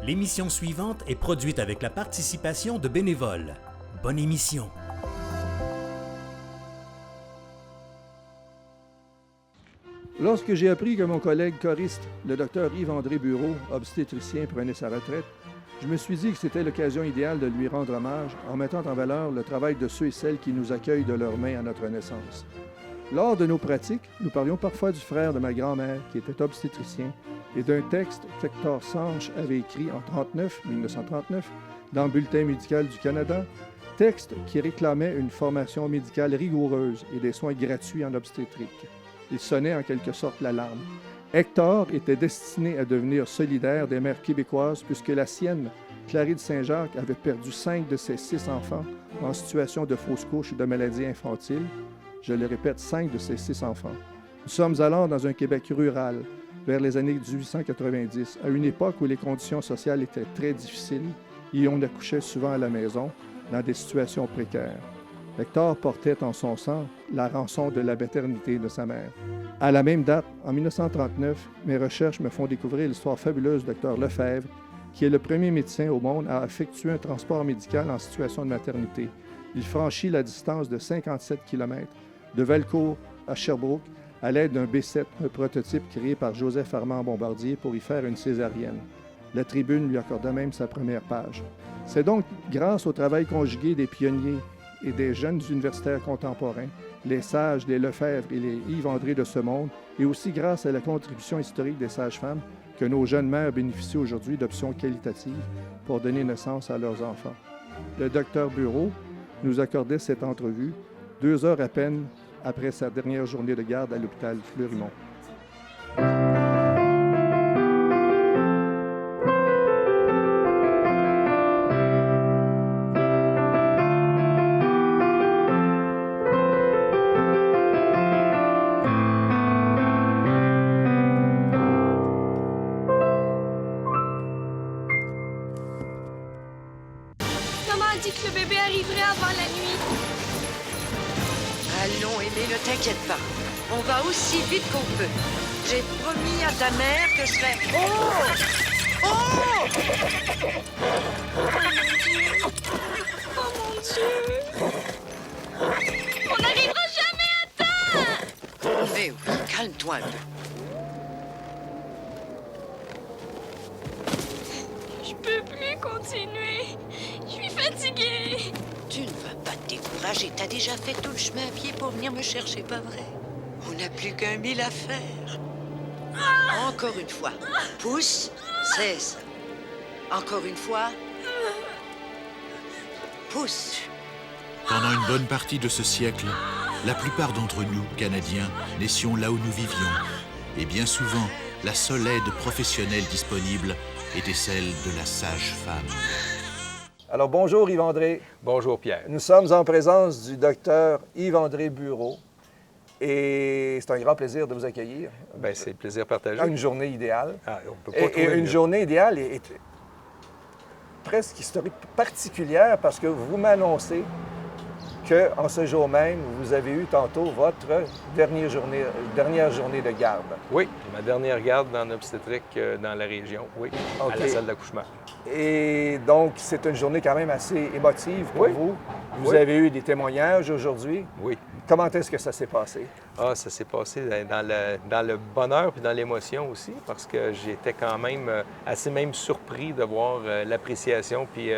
L'émission suivante est produite avec la participation de bénévoles. Bonne émission. Lorsque j'ai appris que mon collègue choriste, le docteur Yves-André Bureau, obstétricien, prenait sa retraite, je me suis dit que c'était l'occasion idéale de lui rendre hommage en mettant en valeur le travail de ceux et celles qui nous accueillent de leurs mains à notre naissance. Lors de nos pratiques, nous parlions parfois du frère de ma grand-mère, qui était obstétricien, et d'un texte qu'Hector Sanche avait écrit en 1939, dans le Bulletin médical du Canada, texte qui réclamait une formation médicale rigoureuse et des soins gratuits en obstétrique. Il sonnait en quelque sorte l'alarme. Hector était destiné à devenir solidaire des mères québécoises puisque la sienne, Clary de Saint-Jacques, avait perdu 5 de ses 6 enfants en situation de fausse couche et de maladie infantile. Je le répète, 5 de ses 6 enfants. Nous sommes alors dans un Québec rural, vers les années 1890, à une époque où les conditions sociales étaient très difficiles et on accouchait souvent à la maison, dans des situations précaires. Hector portait en son sang la rançon de la maternité de sa mère. À la même date, en 1939, mes recherches me font découvrir l'histoire fabuleuse du Dr Lefebvre, qui est le premier médecin au monde à effectuer un transport médical en situation de maternité. Il franchit la distance de 57 km de Valcourt à Sherbrooke à l'aide d'un B7, un prototype créé par Joseph Armand Bombardier pour y faire une césarienne. La Tribune lui accorda même sa première page. C'est donc grâce au travail conjugué des pionniers et des jeunes universitaires contemporains, les sages, les Lefebvre et les Yves-André de ce monde, et aussi grâce à la contribution historique des sages-femmes, que nos jeunes mères bénéficient aujourd'hui d'options qualitatives pour donner naissance à leurs enfants. Le docteur Bureau nous accordait cette entrevue 2 heures à peine après sa dernière journée de garde à l'hôpital Fleurimont. T'inquiète pas, on va aussi vite qu'on peut. J'ai promis à ta mère que je serais... Oh! Oh mon Dieu! On n'arrivera jamais à temps! Mais oui, calme-toi un peu. Je peux plus continuer. Je suis fatiguée. Tu ne vas pas te décourager. T'as déjà fait tout le chemin à pied pour venir me chercher, pas vrai? On n'a plus qu'1 000 à faire. Encore une fois. Pousse, c'est ça. Encore une fois. Pousse. Pendant une bonne partie de ce siècle, la plupart d'entre nous, Canadiens, naissions là où nous vivions. Et bien souvent, la seule aide professionnelle disponible était celle de la sage-femme. Alors, bonjour Yves-André. Bonjour Pierre. Nous sommes en présence du docteur Yves-André Bureau et c'est un grand plaisir de vous accueillir. Bien, c'est le plaisir partagé. Une journée idéale. Ah, on peut pas trouver une mieux. journée idéale est presque historique, particulière parce que vous m'annoncez qu'en ce jour même, vous avez eu tantôt votre dernière journée de garde. Oui, ma dernière garde en obstétrique dans la région, oui, à la salle d'accouchement. Et donc, c'est une journée quand même assez émotive pour vous. Vous Oui. avez eu des témoignages aujourd'hui. Oui. Comment est-ce que ça s'est passé? Ah, ça s'est passé dans le bonheur puis dans l'émotion aussi, parce que j'étais quand même assez même surpris de voir l'appréciation puis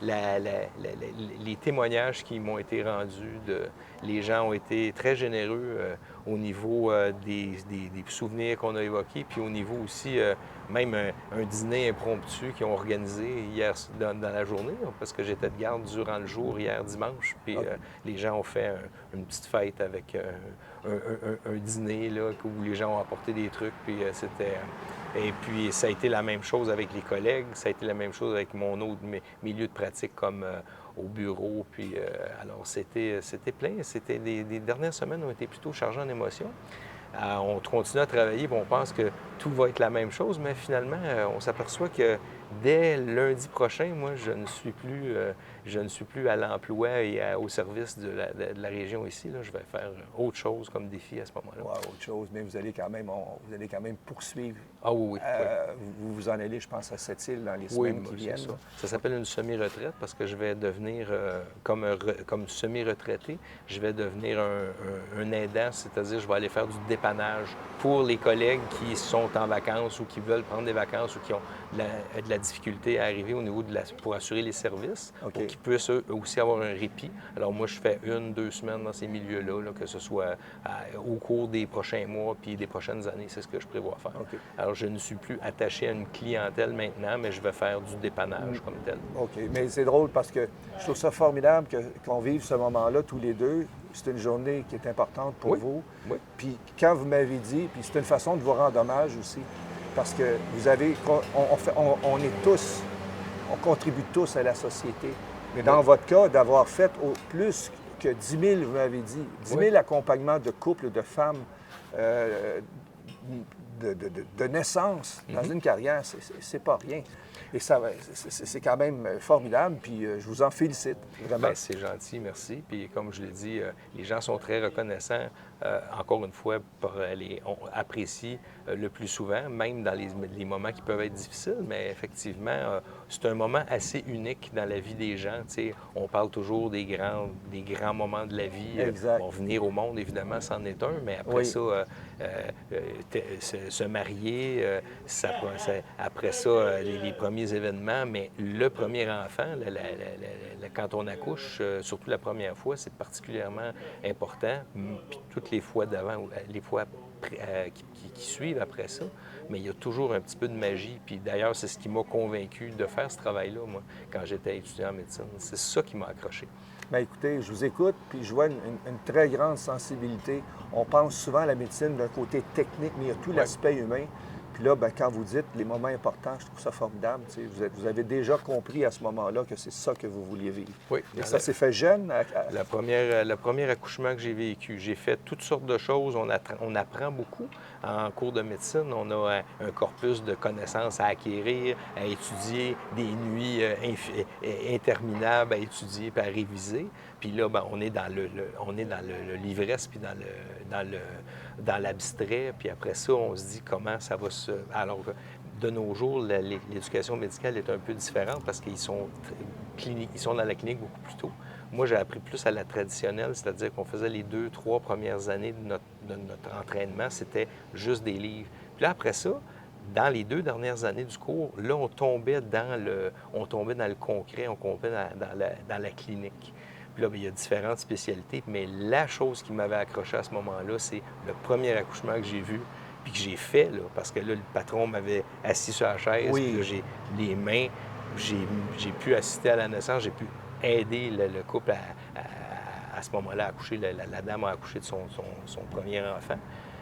les témoignages qui m'ont été rendus. Les gens ont été très généreux au niveau des souvenirs qu'on a évoqués, puis au niveau aussi même un dîner impromptu qu'ils ont organisé hier dans la journée, parce que j'étais de garde durant le jour hier dimanche, puis les gens ont fait une petite fête avec un dîner là, où les gens ont apporté des trucs, puis c'était... Et puis, ça a été la même chose avec les collègues, ça a été la même chose avec mon autre milieu de pratique comme au bureau. Puis, alors, c'était plein. Les dernières semaines ont été plutôt chargées en émotions. On continue à travailler, puis on pense que tout va être la même chose, mais finalement, on s'aperçoit que dès lundi prochain, moi, je ne suis plus à l'emploi et au service de la région ici. Là. Je vais faire autre chose comme défi à ce moment-là. Ouais, autre chose, mais vous allez quand même poursuivre. Ah oui, oui. Vous vous en allez, je pense, à Sept-Îles dans les Oui, semaines qui viennent. ça s'appelle une semi-retraite parce que je vais devenir, comme semi-retraité, je vais devenir un aidant, c'est-à-dire je vais aller faire du dépannage pour les collègues qui sont en vacances ou qui veulent prendre des vacances ou qui ont de la difficulté à arriver au niveau pour assurer les services, OK. pour qu'ils puissent eux aussi avoir un répit. Alors moi, je fais 1-2 semaines dans ces milieux-là, là, que ce soit au cours des prochains mois puis des prochaines années, c'est ce que je prévois faire. OK. Alors je ne suis plus attaché à une clientèle maintenant, mais je vais faire du dépannage comme tel. OK. Mais c'est drôle parce que je trouve ça formidable qu'on vive ce moment-là tous les deux. C'est une journée qui est importante pour Oui. vous. Oui. Puis quand vous m'avez dit, puis c'est une façon de vous rendre hommage aussi, parce que vous avez, on est tous, on contribue tous à la société. Mais dans votre cas, d'avoir fait plus que 10 000, vous m'avez dit, 10 000 Oui. accompagnements de couples, de femmes, de naissance dans une carrière, c'est pas rien. Et ça, c'est quand même formidable, puis je vous en félicite, vraiment. Bien, c'est gentil, merci. Puis comme je l'ai dit, les gens sont très reconnaissants. Encore une fois, on apprécie le plus souvent, même dans les moments qui peuvent être difficiles, mais effectivement, c'est un moment assez unique dans la vie des gens. Tu sais, on parle toujours des grands moments de la vie. Exact. Bon, venir au monde, évidemment, c'en est un, mais après Oui. ça, se marier, après ça, les premiers événements, mais le premier enfant, quand on accouche, surtout la première fois, c'est particulièrement important. Puis toutes les fois d'avant, les fois qui suivent après ça, mais il y a toujours un petit peu de magie. Puis d'ailleurs, c'est ce qui m'a convaincu de faire ce travail-là, moi, quand j'étais étudiant en médecine. C'est ça qui m'a accroché. Bien, écoutez, je vous écoute, puis je vois une très grande sensibilité. On pense souvent à la médecine d'un côté technique, mais il y a tout l'aspect humain. Puis là, bien, quand vous dites les moments importants, je trouve ça formidable. Tu sais, vous avez déjà compris à ce moment-là que c'est ça que vous vouliez vivre. Oui. Et ça s'est fait jeune? Le premier accouchement que j'ai vécu, j'ai fait toutes sortes de choses. On apprend beaucoup. En cours de médecine, on a un corpus de connaissances à acquérir, à étudier, des nuits interminables à étudier et à réviser. Puis là, bien, on est dans le l'ivresse puis dans l'abstrait. Puis après ça, on se dit comment ça va se... Alors, de nos jours, l'éducation médicale est un peu différente parce qu'ils sont dans la clinique beaucoup plus tôt. Moi, j'ai appris plus à la traditionnelle, c'est-à-dire qu'on faisait les 2-3 premières années de notre entraînement, c'était juste des livres. Puis là, après ça, dans les 2 dernières années du cours, là, on tombait dans le concret, on tombait dans la clinique. Puis là, bien, il y a différentes spécialités, mais la chose qui m'avait accroché à ce moment-là, c'est le premier accouchement que j'ai vu, puis que j'ai fait, là, parce que là, le patron m'avait assis sur la chaise, Oui. puis là, j'ai les mains, j'ai pu assister à la naissance, j'ai pu aider le couple à ce moment-là à accoucher. La dame a accouché de son premier enfant.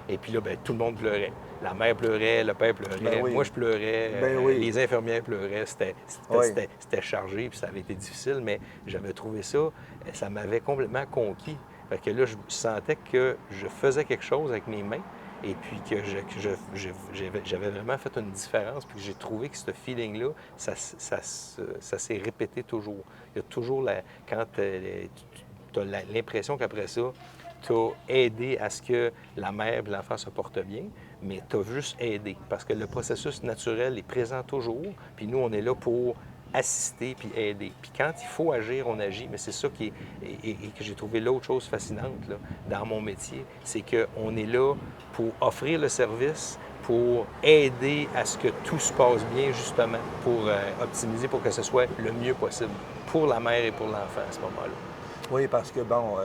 Et puis là, bien, tout le monde pleurait. La mère pleurait, le père pleurait, Ben oui. moi je pleurais, Ben oui. les infirmières pleuraient. C'était chargé, puis ça avait été difficile, mais j'avais trouvé ça m'avait complètement conquis. Fait que là, je sentais que je faisais quelque chose avec mes mains et puis que j'avais vraiment fait une différence, puis que j'ai trouvé que ce feeling-là, ça s'est répété toujours. Il y a toujours, quand tu as l'impression qu'après ça, tu as aidé à ce que la mère et l'enfant se portent bien, mais tu as juste aidé, parce que le processus naturel est présent toujours, puis nous, on est là pour assister puis aider. Puis quand il faut agir, on agit, mais c'est ça qui est que j'ai trouvé l'autre chose fascinante là, dans mon métier, c'est qu'on est là pour offrir le service, pour aider à ce que tout se passe bien, justement, pour optimiser, pour que ce soit le mieux possible pour la mère et pour l'enfant à ce moment-là. Oui, parce que, bon,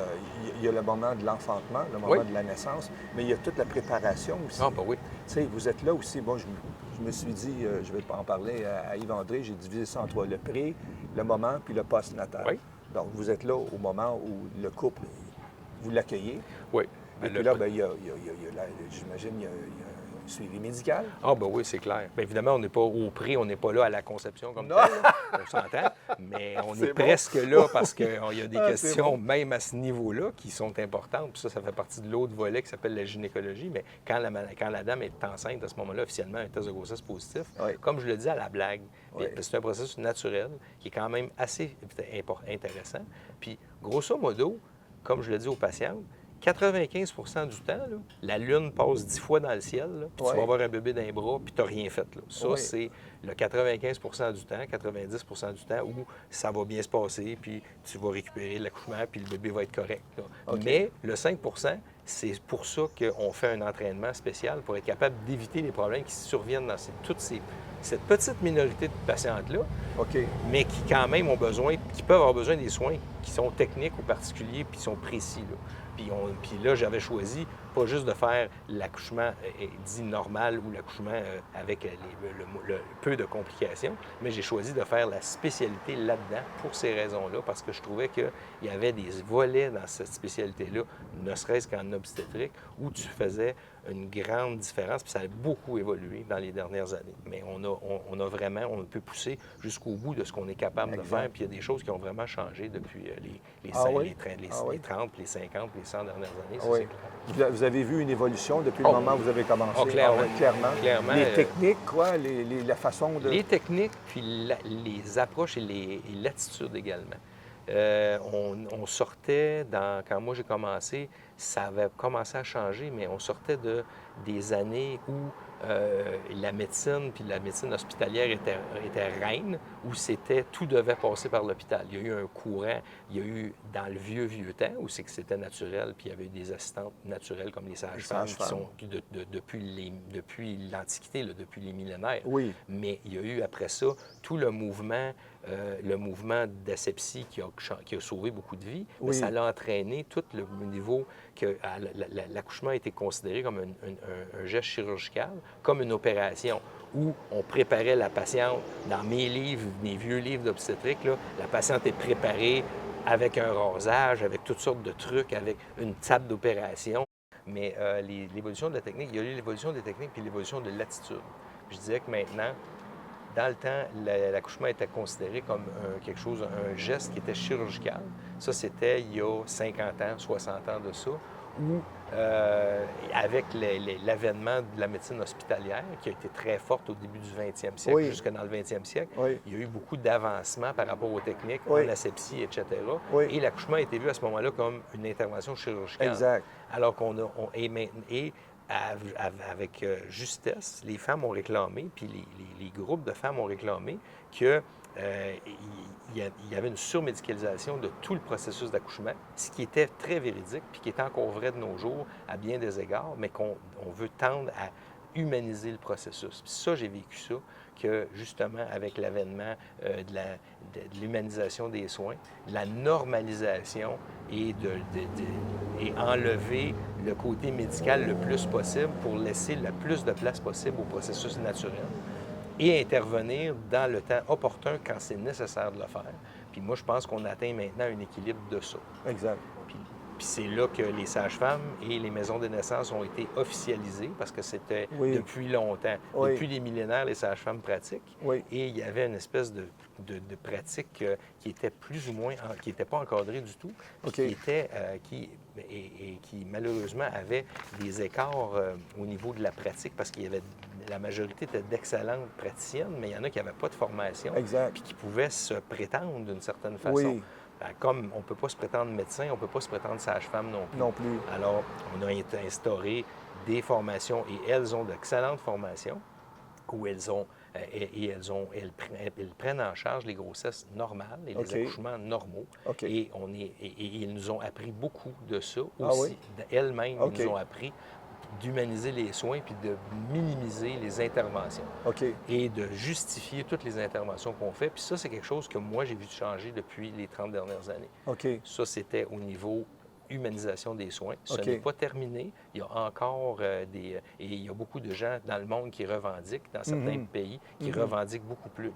il y a le moment de l'enfantement, le moment Oui. de la naissance, mais il y a toute la préparation aussi. Ah, ben oui. Tu sais, vous êtes là aussi. Moi, je me suis dit, je vais en parler à Yves-André, j'ai divisé ça en 3, le pré, le moment, puis le post-natal. Oui. Donc, vous êtes là au moment où le couple, vous l'accueillez. Oui. Et puis là, bien, j'imagine, il y a suivi médical? Ah, ben oui, c'est clair. Bien évidemment, on n'est pas au pré, on n'est pas là à la conception comme Non. tel, là, on s'entend, mais on C'est est bon. presque là parce qu'il y a des Ah, c'est questions, bon. même à ce niveau-là, qui sont importantes. Puis ça fait partie de l'autre volet qui s'appelle la gynécologie. Mais quand la dame est enceinte, à ce moment-là, officiellement, un test de grossesse positif, Oui. comme je le dis à la blague, Oui. c'est un processus naturel qui est quand même assez intéressant. Puis, grosso modo, comme je le dis aux patientes, 95 du temps, là, la Lune passe 10 fois dans le ciel, là, puis Ouais. tu vas avoir un bébé dans les bras, puis tu n'as rien fait. Là. Ça, Ouais. c'est le 95 du temps, 90 du temps où ça va bien se passer, puis tu vas récupérer l'accouchement, puis le bébé va être correct. Là. OK. Mais le 5 c'est pour ça qu'on fait un entraînement spécial pour être capable d'éviter les problèmes qui surviennent dans cette petite minorité de patientes-là, OK. mais qui quand même ont besoin, qui peuvent avoir besoin des soins qui sont techniques ou particuliers, puis qui sont précis. Là. Puis là, j'avais choisi pas juste de faire l'accouchement dit normal ou l'accouchement avec le peu de complications, mais j'ai choisi de faire la spécialité là-dedans pour ces raisons-là, parce que je trouvais qu'il y avait des volets dans cette spécialité-là, ne serait-ce qu'en obstétrique, où tu faisais une grande différence, puis ça a beaucoup évolué dans les dernières années. Mais on peut pousser jusqu'au bout de ce qu'on est capable de Exact. faire, puis il y a des choses qui ont vraiment changé depuis les Ah oui? 30, les 50, les 100 dernières années, ça, Oui. c'est clair. Vous avez vu une évolution depuis le Oh. moment où vous avez commencé? Oh, clairement. Ah oui, clairement. Clairement, Les techniques, quoi, la façon de... Les techniques, puis les approches et l'attitude également. On sortait, quand moi j'ai commencé, ça avait commencé à changer, mais on sortait des années où la médecine, puis la médecine hospitalière était reine, où tout devait passer par l'hôpital. Il y a eu un courant, il y a eu dans le vieux temps, où c'est que c'était naturel, puis il y avait eu des assistantes naturelles comme les sages-femmes, qui sont depuis l'Antiquité, là, depuis les millénaires. Oui. Mais il y a eu après ça tout le mouvement d'asepsie qui a sauvé beaucoup de vies. Mais Oui. ça l'a entraîné tout le niveau que l'accouchement a été considéré comme un geste chirurgical, comme une opération où on préparait la patiente. Dans mes vieux livres d'obstétrique, là, la patiente est préparée avec un rasage, avec toutes sortes de trucs, avec une table d'opération. Mais l'évolution de la technique, il y a eu l'évolution des techniques puis l'évolution de l'attitude. Je disais que maintenant, dans le temps, l'accouchement était considéré comme un geste qui était chirurgical. Ça, c'était il y a 50 ans, 60 ans de ça, où, avec l'avènement de la médecine hospitalière, qui a été très forte au début du 20e siècle, Oui. jusque dans le 20e siècle, Oui. il y a eu beaucoup d'avancements par rapport aux techniques, Oui. en asepsie, etc. Oui. Et l'accouchement a été vu à ce moment-là comme une intervention chirurgicale. Exact. Alors avec justesse, les femmes ont réclamé, puis les groupes de femmes ont réclamé qu'il y avait une surmédicalisation de tout le processus d'accouchement, ce qui était très véridique, puis qui est encore vrai de nos jours à bien des égards, mais qu'on veut tendre à humaniser le processus. Puis ça, j'ai vécu ça, que justement, avec l'avènement de l'humanisation des soins, la normalisation et enlever le côté médical le plus possible pour laisser le plus de place possible au processus naturel et intervenir dans le temps opportun quand c'est nécessaire de le faire. Puis moi, je pense qu'on atteint maintenant un équilibre de ça. Exact. Puis c'est là que les sages-femmes et les maisons de naissance ont été officialisées parce que c'était Oui. depuis longtemps. Oui. Depuis des millénaires, les sages-femmes pratiquent. Oui. Et il y avait une espèce de pratique qui était plus ou moins, qui n'était pas encadrée du tout, puis OK. qui malheureusement avait des écarts au niveau de la pratique parce qu'il y avait la majorité étaient d'excellentes praticiennes, mais il y en a qui n'avaient pas de formation, Exact. puis qui pouvaient se prétendre d'une certaine façon. Oui. Ben, comme on ne peut pas se prétendre médecin, on ne peut pas se prétendre sage-femme non plus. Non plus. Alors, on a instauré des formations et elles ont d'excellentes formations où elles prennent en charge les grossesses normales et les OK. accouchements normaux. OK. Et ils nous ont appris beaucoup de ça aussi. Ah oui? Elles-mêmes, OK. ils nous ont appris d'humaniser les soins puis de minimiser les interventions OK. et de justifier toutes les interventions qu'on fait. Puis ça, c'est quelque chose que moi, j'ai vu changer depuis les 30 dernières années. OK. Ça, c'était au niveau humanisation des soins. Ce OK. n'est pas terminé. Il y a encore et il y a beaucoup de gens dans le monde qui revendiquent, dans certains pays, qui revendiquent beaucoup plus,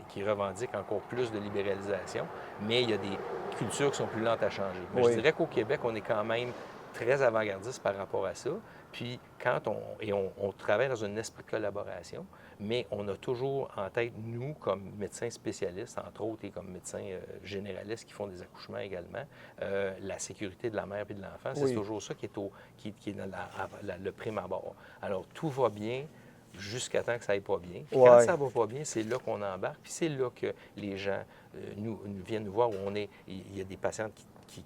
qui revendiquent encore plus de libéralisation, mais il y a des cultures qui sont plus lentes à changer. Mais Oui. je dirais qu'au Québec, on est quand même très avant-gardiste par rapport à ça. Puis quand on travaille dans un esprit de collaboration, mais on a toujours en tête, nous, comme médecins spécialistes, entre autres, et comme médecins généralistes qui font des accouchements également, la sécurité de la mère et de l'enfant, c'est toujours ça qui est dans le prime abord. Alors, tout va bien jusqu'à temps que ça n'aille pas bien. Puis quand ça ne va pas bien, c'est là qu'on embarque, puis c'est là que les gens nous viennent nous voir où on est. Il y a des patientes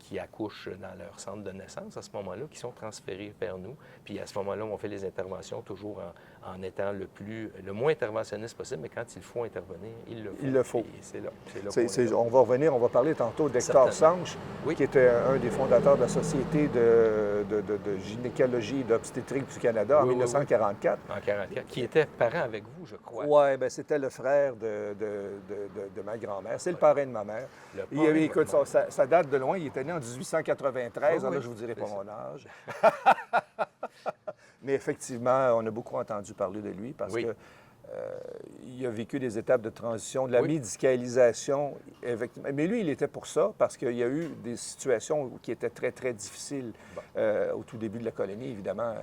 qui accouchent dans leur centre de naissance à ce moment-là, qui sont transférés vers nous. Puis à ce moment-là, on fait les interventions toujours en étant le moins interventionniste possible, mais quand il faut intervenir, il le faut. Et c'est là on va revenir, on va parler tantôt d'Hector Sanche, qui était un des fondateurs de la Société de gynécologie et d'obstétrique du Canada en 1944. En 1944, qui était parent avec vous, je crois. Oui, bien, c'était le frère de ma grand-mère. C'est le parrain de ma mère. Écoute, ça date de loin. Il était né en 1893. Là, je ne vous dirai pas mon âge. Mais effectivement, on a beaucoup entendu parler de lui parce que il a vécu des étapes de transition, de la médicalisation. Mais lui, il était pour ça parce qu'il y a eu des situations qui étaient très, très difficiles au tout début de la colonie. Évidemment,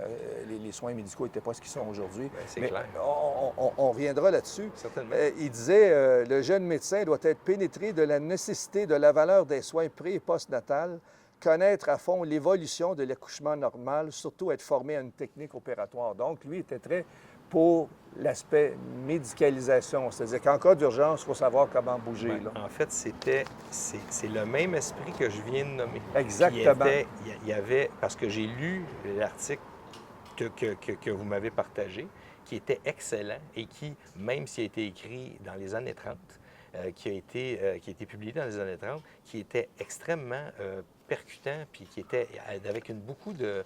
les soins médicaux n'étaient pas ce qu'ils sont aujourd'hui. C'est clair. On reviendra là-dessus. Certainement. Il disait, le jeune médecin doit être pénétré de la nécessité de la valeur des soins pré- et post-natals, connaître à fond l'évolution de l'accouchement normal, surtout être formé à une technique opératoire. Donc, lui était très pour l'aspect médicalisation. C'est-à-dire qu'en cas d'urgence, il faut savoir comment bouger. Là. En fait, c'est le même esprit que je viens de nommer. Exactement. Il y avait, parce que j'ai lu l'article que vous m'avez partagé, qui était excellent et qui, même s'il a été écrit dans les années 30, qui a été publié dans les années 30, qui était extrêmement percutant, puis qui était avec beaucoup de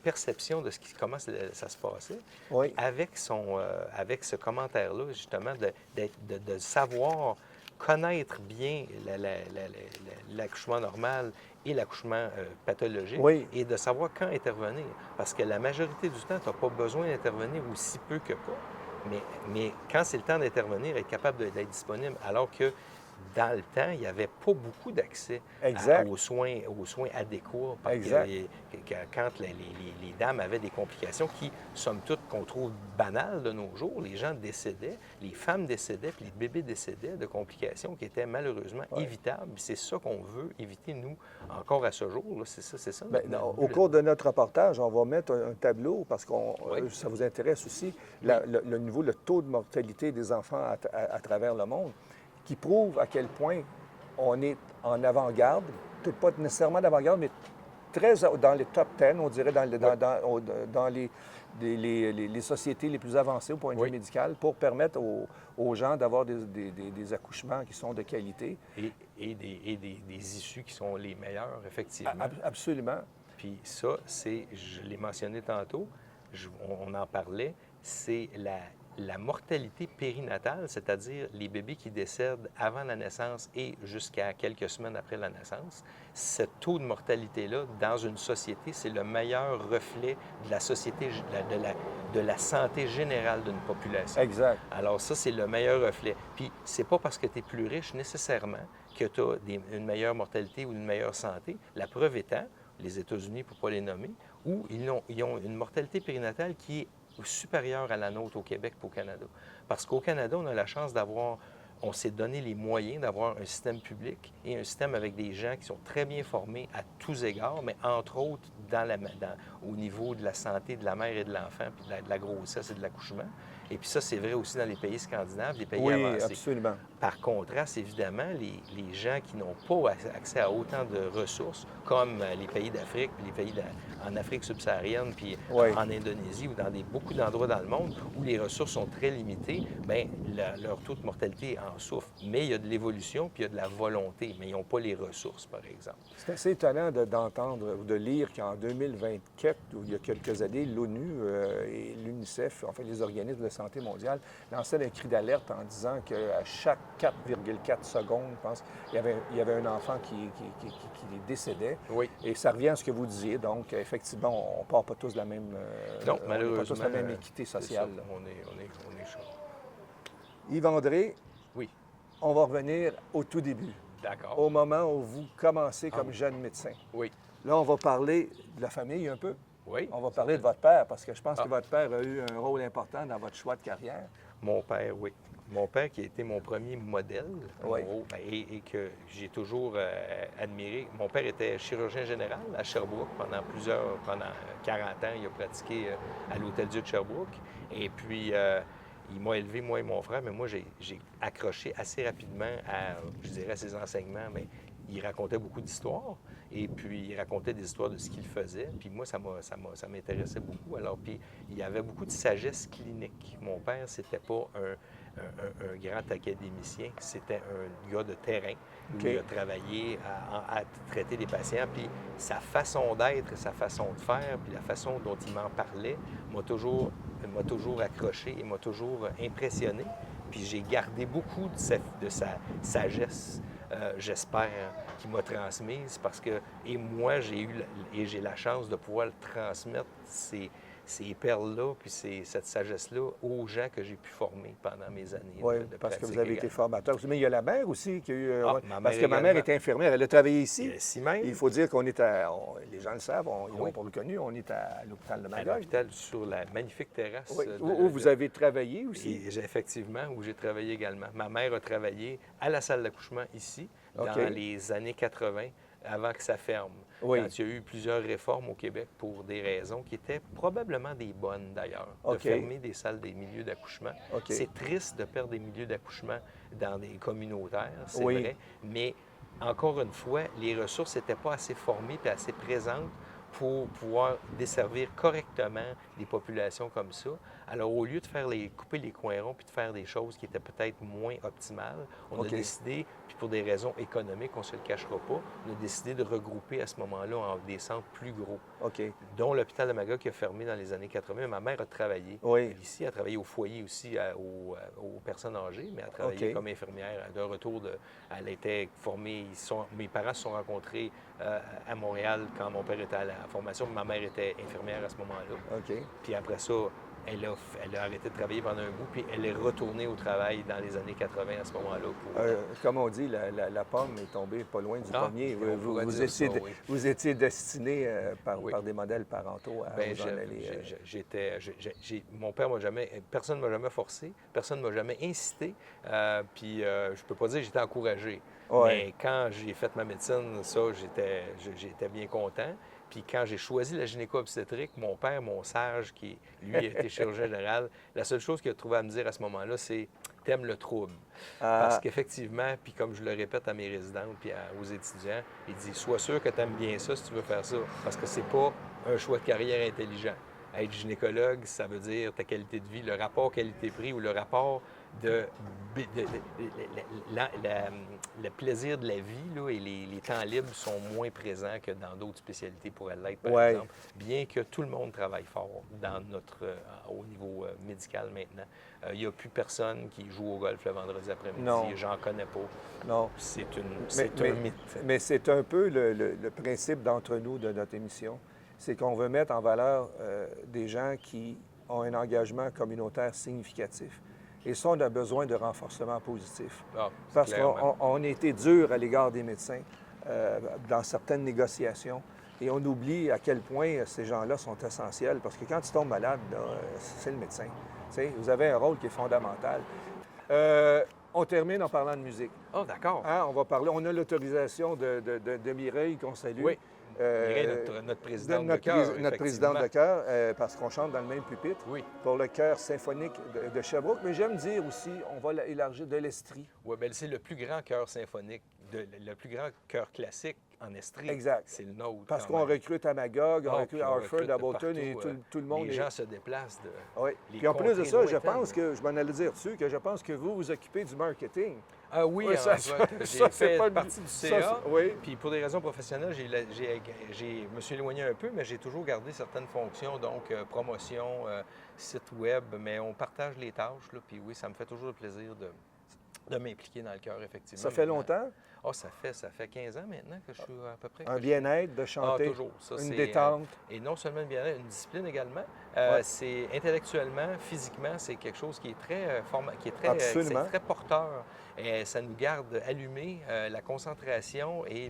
perception de comment ça se passait. Oui. Avec ce commentaire-là, justement, de savoir connaître bien l'accouchement normal et l'accouchement pathologique, et de savoir quand intervenir. Parce que la majorité du temps, tu n'as pas besoin d'intervenir aussi peu que pas. Mais quand c'est le temps d'intervenir, être capable d'être disponible, alors que dans le temps, il n'y avait pas beaucoup d'accès aux soins adéquats. Quand les dames avaient des complications qui, somme toute, qu'on trouve banales de nos jours, les gens décédaient, les femmes décédaient, puis les bébés décédaient de complications qui étaient malheureusement évitables. C'est ça qu'on veut éviter, nous, encore à ce jour. C'est ça. Au cours de notre reportage, on va mettre un tableau, parce que ça vous intéresse aussi, le taux de mortalité des enfants à travers le monde, qui prouve à quel point on est en avant-garde, peut-être pas nécessairement d'avant-garde, mais très dans les top 10, on dirait, dans les sociétés les plus avancées au point de vue médical, pour permettre aux gens d'avoir des accouchements qui sont de qualité. Et des issues qui sont les meilleures, effectivement. Absolument. Puis ça, je l'ai mentionné tantôt, on en parlait, c'est la mortalité périnatale, c'est-à-dire les bébés qui décèdent avant la naissance et jusqu'à quelques semaines après la naissance. Ce taux de mortalité-là, dans une société, c'est le meilleur reflet de la société, de la santé générale d'une population. Exact. Alors ça, c'est le meilleur reflet. Puis c'est pas parce que tu es plus riche nécessairement que tu as une meilleure mortalité ou une meilleure santé. La preuve étant, les États-Unis, pour ne pas les nommer, où ils ont une mortalité périnatale qui est supérieure à la nôtre au Québec et au Canada. Parce qu'au Canada, on a la chance on s'est donné les moyens d'avoir un système public et un système avec des gens qui sont très bien formés à tous égards, mais entre autres au niveau de la santé de la mère et de l'enfant, puis de la grossesse et de l'accouchement. Et puis ça, c'est vrai aussi dans les pays scandinaves, les pays avancés. Oui, absolument. Par contraste, évidemment, les gens qui n'ont pas accès à autant de ressources, comme les pays d'Afrique, puis les pays en Afrique subsaharienne, puis en Indonésie ou dans beaucoup d'endroits dans le monde où les ressources sont très limitées, bien, leur taux de mortalité en souffre. Mais il y a de l'évolution, puis il y a de la volonté, mais ils n'ont pas les ressources, par exemple. C'est assez étonnant d'entendre ou de lire qu'en 2024, ou il y a quelques années, l'ONU et l'UNICEF, enfin les organismes de santé mondiale, lançaient un cri d'alerte en disant qu'à chaque 4,4 secondes, je pense, il y avait un enfant qui décédait. Oui. Et ça revient à ce que vous disiez. Donc, effectivement, on ne part pas tous de la même, non, malheureusement, pas tous la même équité sociale. On est chaud. Yves-André, oui. On va revenir au tout début. D'accord. Au moment où vous commencez comme jeune médecin. Oui. Là, on va parler de la famille un peu. Oui. On va parler de votre père, parce que je pense que votre père a eu un rôle important dans votre choix de carrière. Mon père, oui. Mon père qui a été mon premier modèle Oui. et que j'ai toujours admiré. Mon père était chirurgien général à Sherbrooke pendant 40 ans. Il a pratiqué à l'Hôtel-Dieu de Sherbrooke. Et puis, il m'a élevé, moi et mon frère, mais moi, j'ai accroché assez rapidement à, je dirais, à ses enseignements. Mais il racontait beaucoup d'histoires. Et puis, il racontait des histoires de ce qu'il faisait. Puis moi, ça m'intéressait beaucoup. Alors, puis, il y avait beaucoup de sagesse clinique. Mon père, c'était pas un grand académicien. C'était un gars de terrain où il a travaillé à traiter des patients. Puis sa façon d'être, sa façon de faire, puis la façon dont il m'en parlait m'a toujours accroché et m'a toujours impressionné. Puis j'ai gardé beaucoup de sa sagesse, j'espère, qu'il m'a transmise parce que, et moi, j'ai la chance de pouvoir le transmettre, ces perles-là, puis cette sagesse-là aux gens que j'ai pu former pendant mes années. Oui, de parce que pratique vous avez été également. formateur. Mais il y a la mère aussi qui a eu... parce que ma mère également. était infirmière, elle a travaillé ici. Ici même. Il faut dire qu'on est les gens le savent, ils l'ont pas reconnu, on est à l'hôpital de À Magog. l'hôpital, sur la magnifique terrasse. Oui, où vous avez travaillé aussi. Effectivement, où j'ai travaillé également. Ma mère a travaillé à la salle d'accouchement ici, dans les années 80, avant que ça ferme. Oui. Quand il y a eu plusieurs réformes au Québec pour des raisons qui étaient probablement des bonnes, d'ailleurs, de OK. fermer des salles, des milieux d'accouchement. OK. C'est triste de perdre des milieux d'accouchement dans des communautaires, c'est Oui. vrai, mais encore une fois, les ressources n'étaient pas assez formées et assez présentes pour pouvoir desservir correctement des populations comme ça. Alors, au lieu de couper les coins ronds puis de faire des choses qui étaient peut-être moins optimales, on a décidé, puis pour des raisons économiques, on ne se le cachera pas, on a décidé de regrouper à ce moment-là en des centres plus gros, OK. dont l'hôpital de Magog qui a fermé dans les années 80. Ma mère a travaillé ici, elle a travaillé au foyer aussi aux personnes âgées, mais elle a travaillé comme infirmière. De retour, elle était formée, mes parents se sont rencontrés à Montréal quand mon père était à la formation. Ma mère était infirmière à ce moment-là. OK. Puis après ça, elle a arrêté de travailler pendant un bout, puis elle est retournée au travail dans les années 80 à ce moment-là. Comme on dit, la pomme est tombée pas loin du pommier. on pourrait dire ça, oui. Vous étiez destiné par des modèles parentaux à Bien, vous en aller. mon père m'a jamais... Personne ne m'a jamais forcé, personne ne m'a jamais incité. Puis je peux pas dire que j'étais encouragé. Ouais. Mais quand j'ai fait ma médecine, ça, j'étais bien content. Puis quand j'ai choisi la gynéco-obstétrique, mon père, mon sage, qui, lui, était chirurgien général, la seule chose qu'il a trouvé à me dire à ce moment-là, c'est « t'aimes le trouble ». Parce qu'effectivement, puis comme je le répète à mes résidentes puis aux étudiants, il dit « sois sûr que t'aimes bien ça si tu veux faire ça, parce que c'est pas un choix de carrière intelligent. Être gynécologue, ça veut dire ta qualité de vie, le rapport qualité-prix ou le rapport le plaisir de la vie là, et les temps libres sont moins présents que dans d'autres spécialités pourraient l'être, par exemple, bien que tout le monde travaille fort au niveau médical maintenant. Il n'y a plus personne qui joue au golf le vendredi après-midi. J'en connais pas. Non. C'est un mythe. Mais c'est un peu le principe d'entre nous de notre émission. C'est qu'on veut mettre en valeur des gens qui ont un engagement communautaire significatif. Et ça, on a besoin de renforcement positif. Parce qu'on a été dur à l'égard des médecins dans certaines négociations. Et on oublie à quel point ces gens-là sont essentiels. Parce que quand tu tombes malade, c'est le médecin. T'sais, vous avez un rôle qui est fondamental. On termine en parlant de musique. Oh, d'accord. On va parler. On a l'autorisation de Mireille qu'on salue. Oui. Mireille, notre présidente de chœur. Notre présidente de chœur, parce qu'on chante dans le même pupitre. Oui. Pour le chœur symphonique de Sherbrooke. Mais j'aime dire aussi, on va élargir de l'Estrie. Oui, bien, c'est le plus grand chœur symphonique, le plus grand chœur classique en Estrie. Exact. C'est le nôtre. Parce qu'on recrute à Magog, on recrute à Hartford, à Bolton, partout, et tout le monde. Les gens se déplacent de. Oui. Puis en plus de ça, je pense que, je m'en allais dire dessus, que je pense que vous vous occupez du marketing. Ah oui, j'ai fait partie du CA. Puis pour des raisons professionnelles, je me suis éloigné un peu, mais j'ai toujours gardé certaines fonctions, donc promotion, site web, mais on partage les tâches. Là, puis oui, ça me fait toujours le plaisir de m'impliquer dans le chœur, effectivement. Ça fait longtemps? Ah, ça fait 15 ans maintenant que je suis à peu près. Un bien-être de chanter, toujours. Ça, une c'est, détente. et non seulement une bien-être, une discipline également. Ouais. C'est intellectuellement, physiquement, c'est quelque chose qui est très, Absolument. c'est très porteur. Et ça nous garde allumés, la concentration et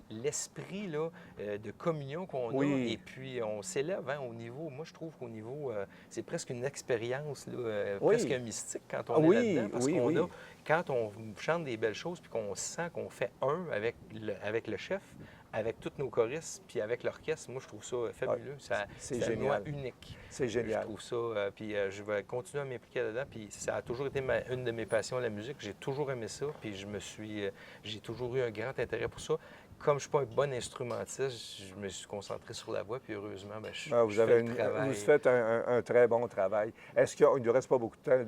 l'esprit là, de communion qu'on Oui. a. Et puis, on s'élève au niveau, moi, je trouve qu'au niveau, c'est presque une expérience, là, Oui. presque mystique quand on Ah est oui, là-dedans. Parce oui, qu'on oui. a, quand on chante des belles choses puis qu'on sent qu'on fait un avec le chef, avec tous nos choristes, puis avec l'orchestre, moi, je trouve ça fabuleux. c'est C'est un noix génial. unique. C'est Je génial. trouve ça, puis je vais continuer à m'impliquer là-dedans. Puis ça a toujours été une de mes passions, la musique. J'ai toujours aimé ça, puis j'ai toujours eu un grand intérêt pour ça. Comme je ne suis pas un bon instrumentiste, je me suis concentré sur la voix, puis heureusement, bien, je Vous fais le vous travail. faites un très bon travail. Est-ce qu'il ne reste pas beaucoup de temps,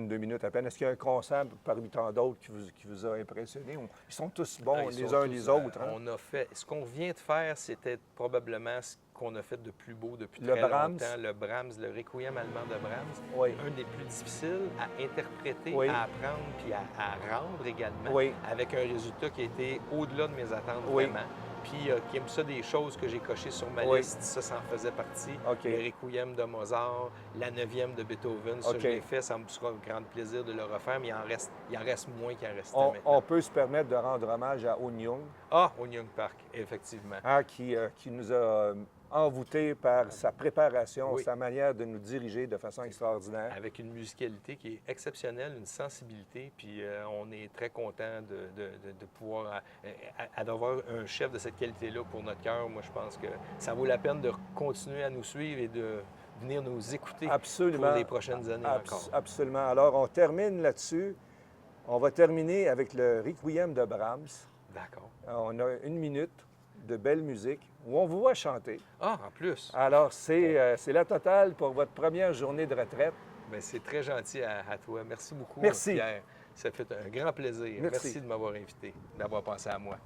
deux minutes à peine, est-ce qu'il y a un concert parmi tant d'autres qui vous a impressionné? Ils sont tous bons, Ils les sont uns tous, les autres. Hein? On a fait, ce qu'on vient de faire, c'était probablement ce qu'on a fait de plus beau depuis Le très Brahms. longtemps. Le Brahms, le Requiem allemand de Brahms. Oui. Un des plus difficiles à interpréter, Oui. à apprendre puis à rendre également, Oui. avec un résultat qui a été au-delà de mes attentes Oui. vraiment. Puis qui aime ça des choses que j'ai cochées sur ma Oui. liste, ça en faisait partie. OK. Le Requiem de Mozart, la 9e de Beethoven, ça OK. je l'ai fait, ça me sera un grand plaisir de le refaire, mais il en reste moins qu'il en restait On maintenant. peut se permettre de rendre hommage à On Young, Ah, au Young Park, effectivement. hein, qui nous a envoûtés par sa préparation, Oui. sa manière de nous diriger de façon extraordinaire. Avec une musicalité qui est exceptionnelle, une sensibilité, puis on est très content de pouvoir d'avoir un chef de cette qualité-là pour notre cœur. Moi, je pense que ça vaut la peine de continuer à nous suivre et de venir nous écouter Absolument. pour les prochaines années encore. Absolument. Alors, on termine là-dessus. On va terminer avec le Requiem de Brahms. D'accord. On a une minute de belle musique où on vous voit chanter. Ah, en plus, Alors, c'est la totale pour votre première journée de retraite. ben, c'est très gentil à toi. Merci beaucoup, Merci. Pierre. Ça fait un grand plaisir. Merci. Merci de m'avoir invité, d'avoir pensé à moi.